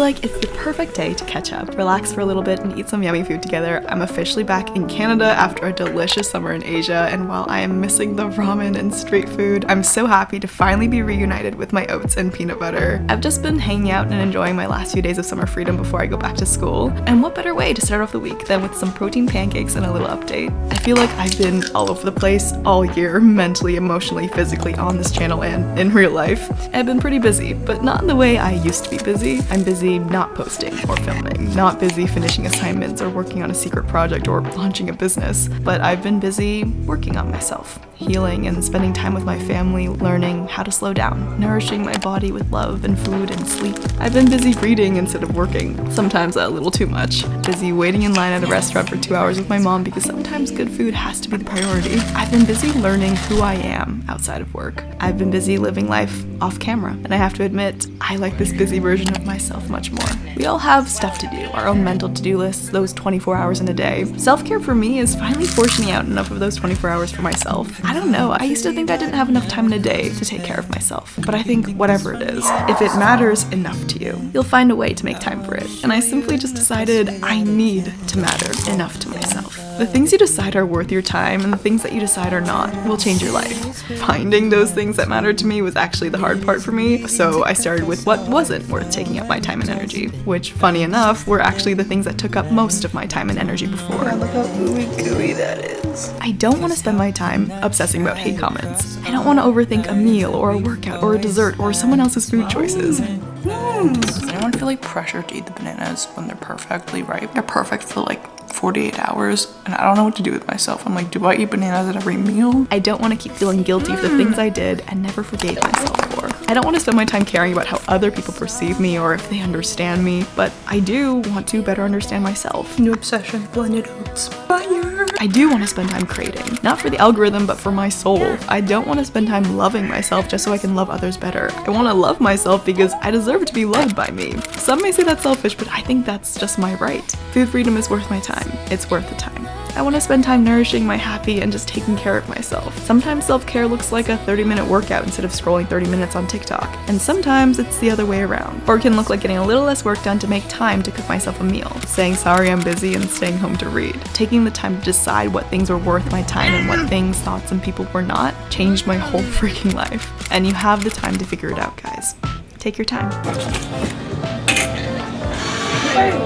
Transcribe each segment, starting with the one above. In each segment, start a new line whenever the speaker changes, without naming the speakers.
like it's the perfect day to catch up, relax for a little bit, and eat some yummy food together. I'm officially back in Canada after a delicious summer in Asia, and while I am missing the ramen and street food, I'm so happy to finally be reunited with my oats and peanut butter. I've just been hanging out and enjoying my last few days of summer freedom before I go back to school, and what better way to start off the week than with some protein pancakes and a little update. I feel like I've been all over the place all year, mentally, emotionally, physically, on this channel and in real life. I've been pretty busy, but not in the way I used to be busy. I'm busy not posting or filming, not busy finishing assignments or working on a secret project or launching a business, but I've been busy working on myself, healing and spending time with my family, learning how to slow down, nourishing my body with love and food and sleep. I've been busy reading instead of working, sometimes a little too much. Busy waiting in line at a restaurant for 2 hours with my mom because sometimes good food has to be the priority. I've been busy learning who I am outside of work. I've been busy living life off camera, and I have to admit, I like this busy version of myself much more. We all have stuff to do, our own mental to-do lists, those 24 hours in a day. Self-care for me is finally portioning out enough of those 24 hours for myself. I don't know, I used to think I didn't have enough time in a day to take care of myself, but I think whatever it is, if it matters enough to you, you'll find a way to make time for it. And I simply just decided I need to matter enough to myself. The things you decide are worth your time and the things that you decide are not will change your life. Finding those things that mattered to me was actually the hard part for me, so I started with what wasn't worth taking up my time and energy, which, funny enough, were actually the things that took up most of my time and energy before.
Yeah, look how ooey gooey that is.
I don't want to spend my time obsessing about hate comments. I don't want to overthink a meal or a workout or a dessert or someone else's food choices.
Does anyone feel like pressured to eat the bananas when they're perfectly ripe? They're perfect for like 48 hours, and I don't know what to do with myself. I'm like, do I eat bananas at every meal?
I don't want to keep feeling guilty for the things I did and never forgave myself for. I don't want to spend my time caring about how other people perceive me or if they understand me, but I do want to better understand myself.
New obsession, blended oats. Fire!
I do want to spend time creating, not for the algorithm, but for my soul. I don't want to spend time loving myself just so I can love others better. I want to love myself because I deserve to be loved by me. Some may say that's selfish, but I think that's just my right. Food freedom is worth my time. It's worth the time. I want to spend time nourishing my happy and just taking care of myself. Sometimes self-care looks like a 30-minute workout instead of scrolling 30 minutes on TikTok. And sometimes it's the other way around. Or it can look like getting a little less work done to make time to cook myself a meal. Saying sorry I'm busy and staying home to read. Taking the time to decide what things were worth my time and what things, thoughts, and people were not changed my whole freaking life. And you have the time to figure it out, guys. Take your time.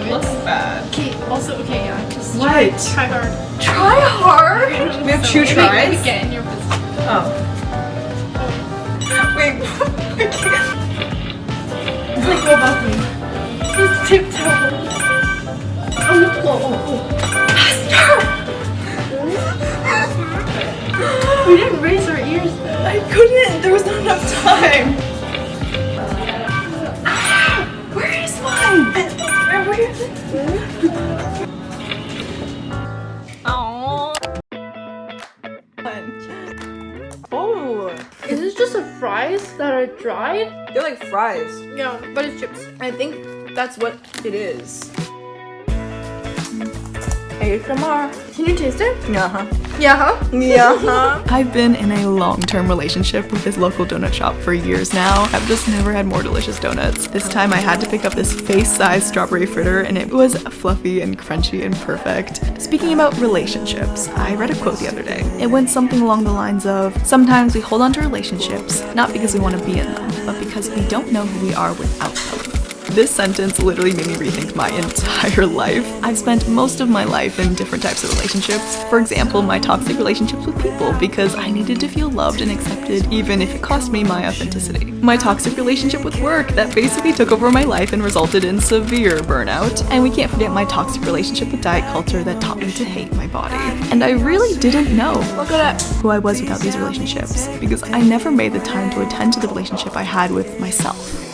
What's bad?
Okay, also, okay, yeah, just
What?
try hard.
Try hard? We have two tries?
Maybe get in your business.
Oh. Wait, I can't.
It's like, go above me. Just tiptoe. Oh, no, oh. Faster! We didn't raise our ears.
I couldn't, there was not enough time.
Where is mine?
Oh,
Is this just a fries that are dried?
they're like fries.
Yeah, but it's chips.
I think that's what it is. ASMR.
Can you taste it?
Yeah.
Yeah.
Yeah.
I've been in a long-term relationship with this local donut shop for years now. I've just never had more delicious donuts. This time I had to pick up this face-sized strawberry fritter and it was fluffy and crunchy and perfect. Speaking about relationships, I read a quote the other day. It went something along the lines of, sometimes we hold on to relationships, not because we want to be in them, but because we don't know who we are without them. This sentence literally made me rethink my entire life. I've spent most of my life in different types of relationships. For example, my toxic relationships with people because I needed to feel loved and accepted even if it cost me my authenticity. My toxic relationship with work that basically took over my life and resulted in severe burnout. And we can't forget my toxic relationship with diet culture that taught me to hate my body. And I really didn't know who I was without these relationships because I never made the time to attend to the relationship I had with myself.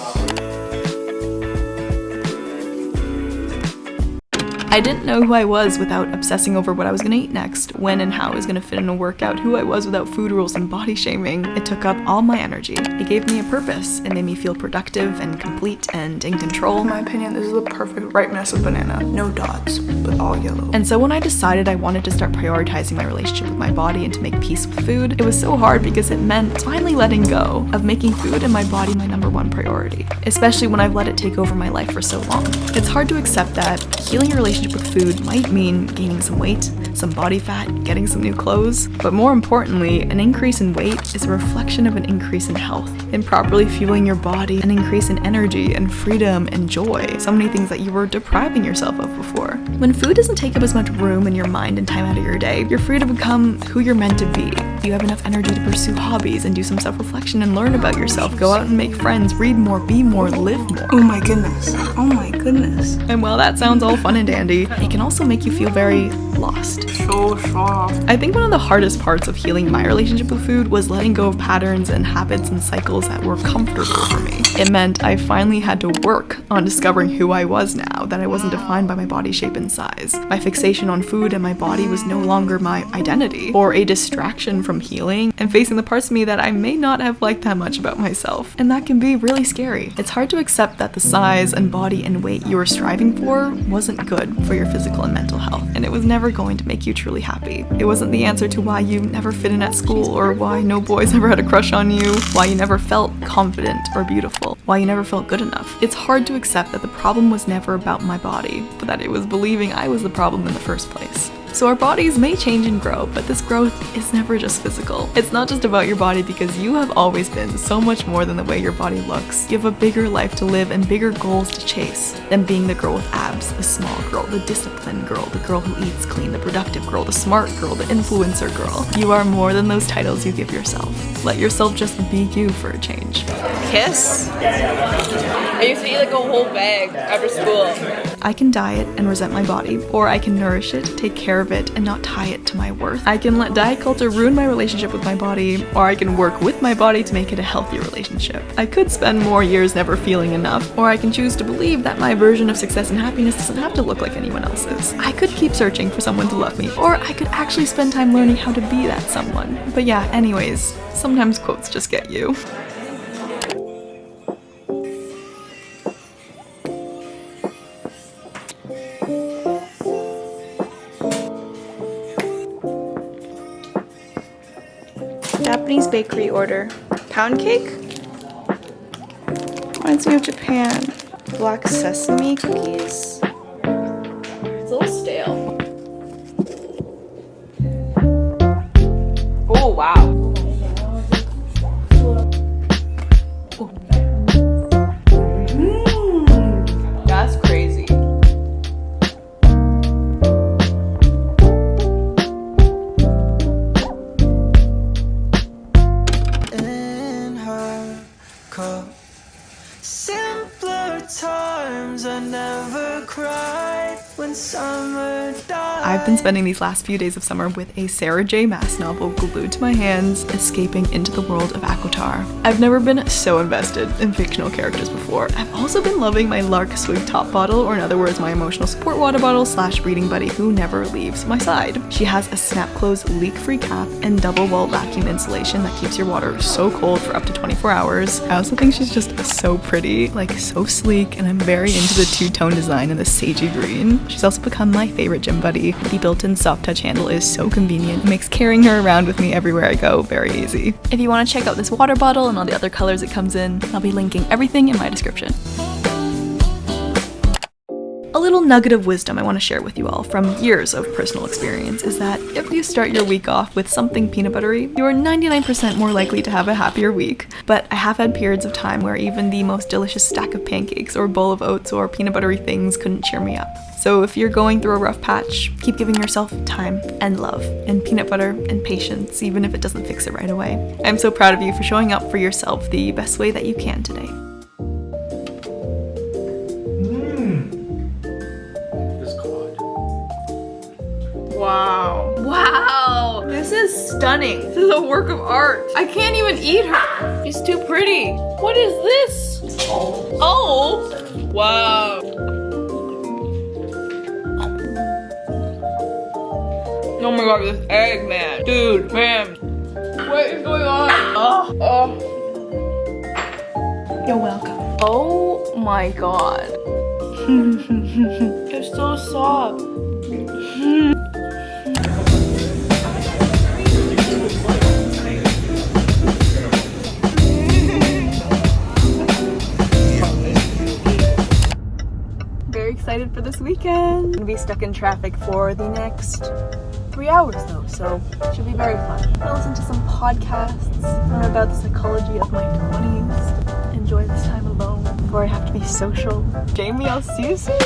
I didn't know who I was without obsessing over what I was gonna eat next, when and how I was gonna fit in a workout, who I was without food rules and body shaming. It took up all my energy. It gave me a purpose. It made me feel productive and complete and in control.
In my opinion, this is the perfect ripeness of banana. No dots, but all yellow.
And so when I decided I wanted to start prioritizing my relationship with my body and to make peace with food, it was so hard because it meant finally letting go of making food and my body my #1 priority, especially when I've let it take over my life for so long. It's hard to accept that healing your relationship with food might mean gaining some weight, some body fat, getting some new clothes, but more importantly, an increase in weight is a reflection of an increase in health, in properly fueling your body, an increase in energy and freedom and joy, so many things that you were depriving yourself of before. When food doesn't take up as much room in your mind and time out of your day, you're free to become who you're meant to be. You have enough energy to pursue hobbies and do some self-reflection and learn about yourself, go out and make friends, read more, be more, live more.
Oh my goodness. Oh my goodness.
And while that sounds all fun and dandy, it can also make you feel very lost.
So soft.
I think one of the hardest parts of healing my relationship with food was letting go of patterns and habits and cycles that were comfortable for me. It meant I finally had to work on discovering who I was now, that I wasn't defined by my body shape and size. My fixation on food and my body was no longer my identity, or a distraction from healing and facing the parts of me that I may not have liked that much about myself. And that can be really scary. It's hard to accept that the size and body and weight you were striving for wasn't good for your physical and mental health, and it was never going to make you truly happy. It wasn't the answer to why you never fit in at school, or why no boys ever had a crush on you, why you never felt confident or beautiful, why you never felt good enough. It's hard to accept that the problem was never about my body, but that it was believing I was the problem in the first place. So our bodies may change and grow, but this growth is never just physical. It's not just about your body, because you have always been so much more than the way your body looks. You have a bigger life to live and bigger goals to chase than being the girl with abs, the small girl, the disciplined girl, the girl who eats clean, the productive girl, the smart girl, the influencer girl. You are more than those titles you give yourself. Let yourself just be you for a change.
Kiss? I used to eat like a whole bag after school.
I can diet and resent my body, or I can nourish it, take care of it, and not tie it to my worth. I can let diet culture ruin my relationship with my body, or I can work with my body to make it a healthier relationship. I could spend more years never feeling enough, or I can choose to believe that my version of success and happiness doesn't have to look like anyone else's. I could keep searching for someone to love me, or I could actually spend time learning how to be that someone. But yeah, anyways, sometimes quotes just get you.
Japanese bakery order. Pound cake? Reminds me of Japan. Black sesame cookies. It's a little stale. Oh, wow. That's crazy.
I've been spending these last few days of summer with a Sarah J. Maas novel glued to my hands, escaping into the world of Aquatar. I've never been so invested in fictional characters before. I've also been loving my Lark Swig top bottle, or in other words, my emotional support water bottle / reading buddy who never leaves my side. She has a snap close leak-free cap and double wall vacuum insulation that keeps your water so cold for up to 24 hours. I also think she's just so pretty, like so sleek, and I'm very into the two-tone design and the sagey green. She's also become my favorite gym buddy. The built-in soft touch handle is so convenient. It makes carrying her around with me everywhere I go very easy. If you want to check out this water bottle and all the other colors it comes in, I'll be linking everything in my description. A little nugget of wisdom I want to share with you all from years of personal experience is that if you start your week off with something peanut buttery, you are 99% more likely to have a happier week. But I have had periods of time where even the most delicious stack of pancakes or bowl of oats or peanut buttery things couldn't cheer me up. So if you're going through a rough patch, keep giving yourself time and love and peanut butter and patience, even if it doesn't fix it right away. I'm so proud of you for showing up for yourself the best way that you can today.
Wow. Wow. This is stunning. This is a work of art. I can't even eat her. She's too pretty. What is this? Oh. Wow.
Oh my god, this egg, man. Dude, man. What is going on? Oh.
You're welcome.
Oh my god. It's so soft.
Very excited for this weekend. I'm gonna be stuck in traffic for the next 3 hours though, so it should be very fun. I'll listen to some podcasts, learn about the psychology of my 20s, enjoy this time alone before I have to be social. Jamie, I'll see you soon.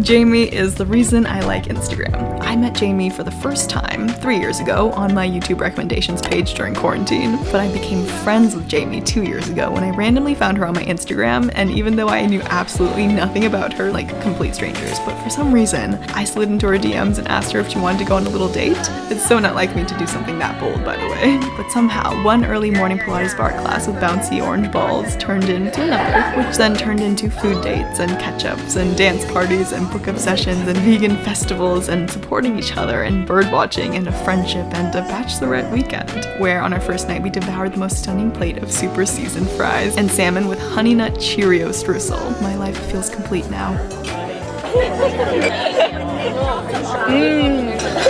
Jamie is the reason I like Instagram. I met Jamie for the first time 3 years ago on my YouTube recommendations page during quarantine, but I became friends with Jamie 2 years ago when I randomly found her on my Instagram, and even though I knew absolutely nothing about her, like complete strangers, but for some reason, I slid into her DMs and asked her if she wanted to go on a little date. It's so not like me to do something that bold, by the way. But somehow, one early morning Pilates bar class with bouncy orange balls turned into another, which then turned into food dates and catch-ups and dance parties and book obsessions and vegan festivals and supporting each other and bird watching and a friendship and a bachelorette weekend, where on our first night we devoured the most stunning plate of super seasoned fries and salmon with honey nut Cheerio streusel. My life feels complete now.
Oh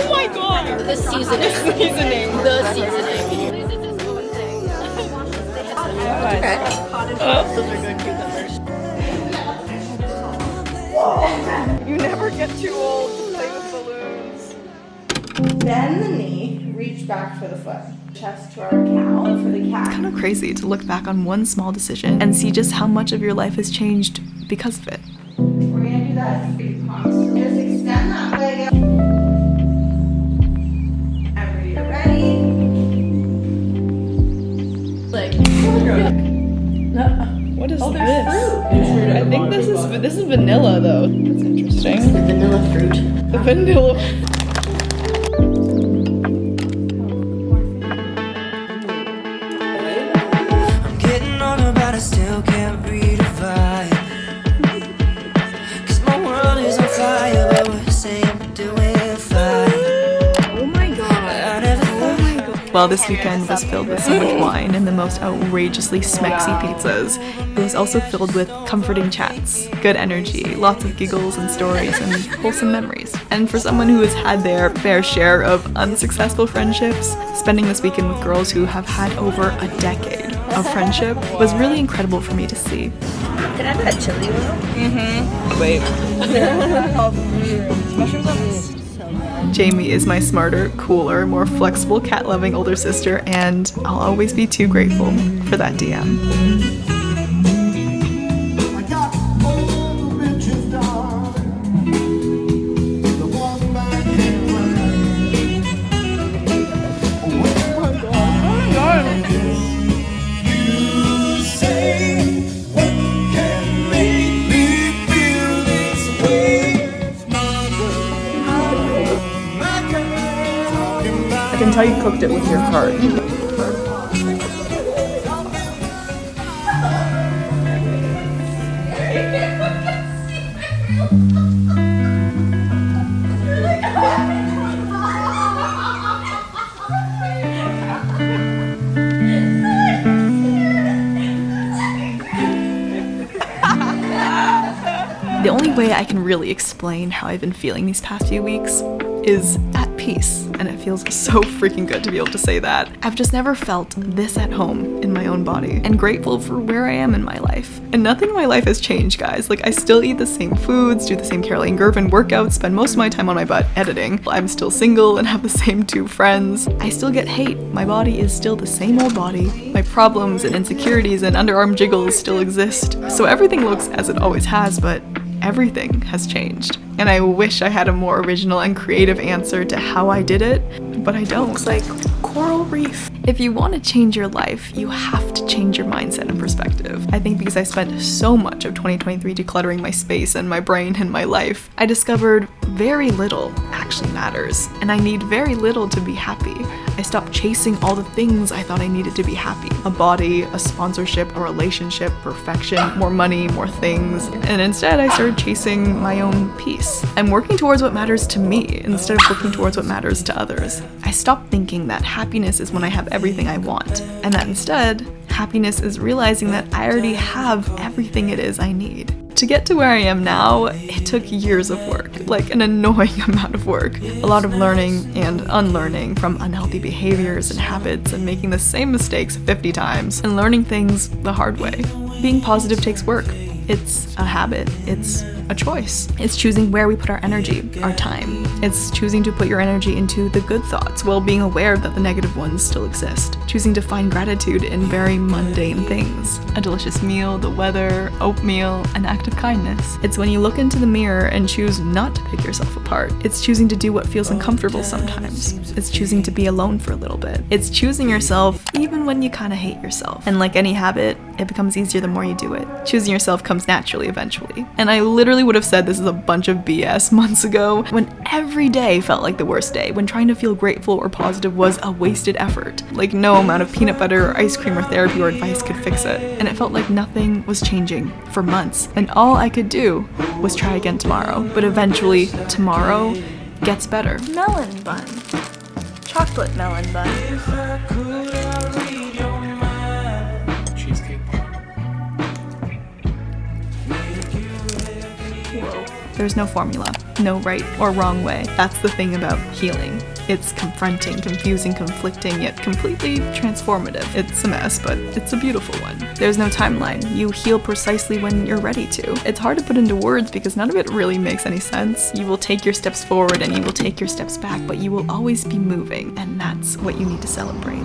my god!
The seasoning. The seasoning. Okay. Those are good cucumbers.
You never get too old to play with balloons.
Bend the knee, reach back for the foot. Chest to our cow for the cat.
It's kind of crazy to look back on one small decision and see just how much of your life has changed because of it.
We're gonna do that big posture. Just extend that leg up. Whenever you're ready.
Like,
What is this?
fruit.
I think this is vanilla though. That's interesting.
The vanilla fruit.
The vanilla.
I'm getting older, but I still can't read a vibe. 'Cause my world is on fire, but we're saying we're doing fine.
Oh my god.
I never thought.
While this weekend was filled with so much wine and the most outrageously smexy pizzas, it was also filled with comforting chats, good energy, lots of giggles and stories, and wholesome memories. And for someone who has had their fair share of unsuccessful friendships, spending this weekend with girls who have had over a decade of friendship was really incredible for me to see.
Can I have that chili oil?
Wait.
Jamie is my smarter, cooler, more flexible, cat-loving older sister, and I'll always be too grateful for that DM.
I got all the riches, darling. The one man can't find. You say what can make me feel this way? My girl, talking about.
I can tell you cooked it with your heart.
The only way I can really explain how I've been feeling these past few weeks is at peace, and it feels so freaking good to be able to say that. I've just never felt this at home in my own body, and grateful for where I am in my life. And nothing in my life has changed, guys. Like, I still eat the same foods, do the same Caroline Gervin workouts, spend most of my time on my butt editing. I'm still single and have the same 2 friends. I still get hate. My body is still the same old body. My problems and insecurities and underarm jiggles still exist. So everything looks as it always has, but everything has changed. And I wish I had a more original and creative answer to how I did it, but I don't.
Looks like coral reef.
If you want to change your life, you have to change your mindset and perspective. I think because I spent so much of 2023 decluttering my space and my brain and my life, I discovered very little actually matters, and I need very little to be happy. I stopped chasing all the things I thought I needed to be happy. A body, a sponsorship, a relationship, perfection, more money, more things. And instead I started chasing my own peace. I'm working towards what matters to me instead of working towards what matters to others. I stopped thinking that happiness is when I have everything I want, and that instead, happiness is realizing that I already have everything it is I need. To get to where I am now, it took years of work, like an annoying amount of work. A lot of learning and unlearning from unhealthy behaviors and habits and making the same mistakes 50 times and learning things the hard way. Being positive takes work. It's a habit. It's a choice. It's choosing where we put our energy, our time. It's choosing to put your energy into the good thoughts while being aware that the negative ones still exist. Choosing to find gratitude in very mundane things. A delicious meal, the weather, oatmeal, an act of kindness. It's when you look into the mirror and choose not to pick yourself apart. It's choosing to do what feels uncomfortable sometimes. It's choosing to be alone for a little bit. It's choosing yourself even when you kind of hate yourself. And like any habit, it becomes easier the more you do it. Choosing yourself comes naturally eventually. And I literally would have said this is a bunch of BS months ago, when every day felt like the worst day, when trying to feel grateful or positive was a wasted effort. Like no amount of peanut butter or ice cream or therapy or advice could fix it. And it felt like nothing was changing for months. And all I could do was try again tomorrow. But eventually, tomorrow gets better.
Melon bun. Chocolate melon bun.
Cheesecake.
There's no formula, no right or wrong way. That's the thing about healing. It's confronting, confusing, conflicting, yet completely transformative. It's a mess, but it's a beautiful one. There's no timeline. You heal precisely when you're ready to. It's hard to put into words because none of it really makes any sense. You will take your steps forward and you will take your steps back, but you will always be moving, and that's what you need to celebrate.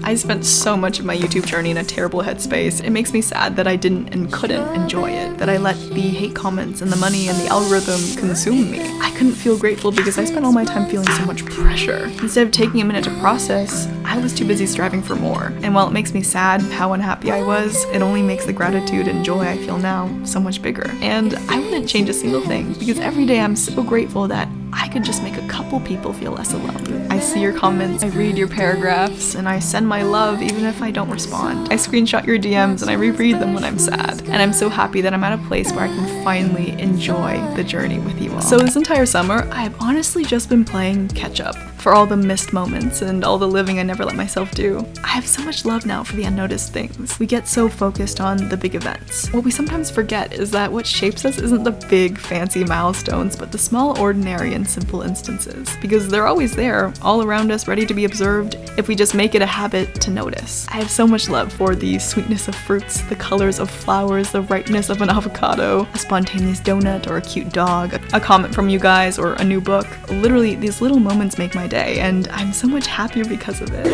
I spent so much of my YouTube journey in a terrible headspace. It makes me sad that I didn't and couldn't enjoy it, that I let the hate comments and the money and the algorithm consume me. I couldn't feel grateful because I spent all my time feeling so much pressure. Instead of taking a minute to process, I was too busy striving for more. And while it makes me sad how unhappy I was, it only makes the gratitude and joy I feel now so much bigger. And I wouldn't change a single thing, because every day I'm so grateful that I could just make a couple people feel less alone. I see your comments, I read your paragraphs, and I send my love even if I don't respond. I screenshot your DMs and I reread them when I'm sad. And I'm so happy that I'm at a place where I can finally enjoy the journey with you all. So this entire summer, I've honestly just been playing catch up for all the missed moments and all the living I never let myself do. I have so much love now for the unnoticed things. We get so focused on the big events. What we sometimes forget is that what shapes us isn't the big fancy milestones, but the small, ordinary, and simple instances. Because they're always there, all around us, ready to be observed, if we just make it a habit to notice. I have so much love for the sweetness of fruits, the colors of flowers, the ripeness of an avocado, a spontaneous donut or a cute dog, a comment from you guys, or a new book. Literally, these little moments make my day, and I'm so much happier because of it.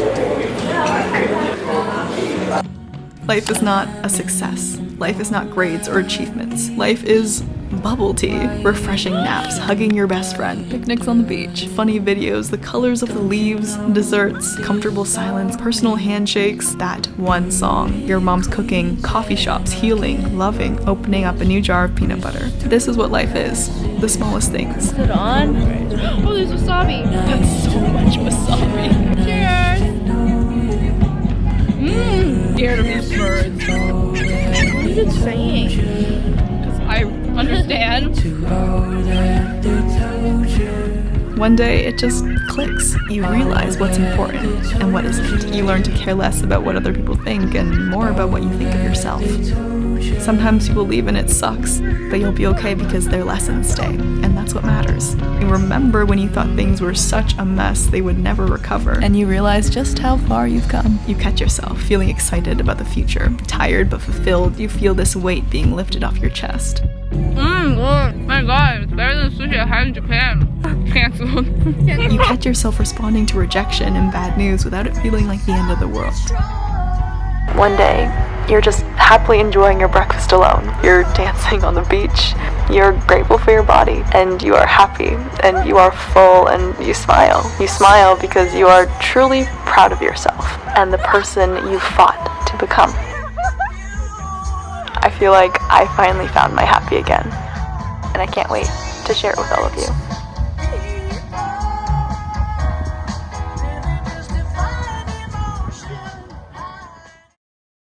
Life is not a success. Life is not grades or achievements. Life is bubble tea, refreshing naps, hugging your best friend, picnics on the beach, funny videos, the colors of the leaves, desserts, comfortable silence, personal handshakes, that one song, your mom's cooking, coffee shops, healing, loving, opening up a new jar of peanut butter. This is what life is, the smallest things.
Is it on? Oh, there's wasabi.
That's so much wasabi.
Cheers. Scared of these birds. What is it saying?
I understand. One day it just clicks. You realize what's important and what isn't. You learn to care less about what other people think and more about what you think of yourself. Sometimes people leave and it sucks, but you'll be okay because their lessons stay, and that's what matters. You remember when you thought things were such a mess they would never recover, and you realize just how far you've come. You catch yourself feeling excited about the future, tired but fulfilled. You feel this weight being lifted off your chest.
Good. My God, it's better than sushi I had in Japan. Cancelled.
You catch yourself responding to rejection and bad news without it feeling like the end of the world. One day, you're just happily enjoying your breakfast alone. You're dancing on the beach, you're grateful for your body, and you are happy, and you are full, and you smile. You smile because you are truly proud of yourself and the person you fought to become. I feel like I finally found my happy again, and I can't wait to share it with all of you.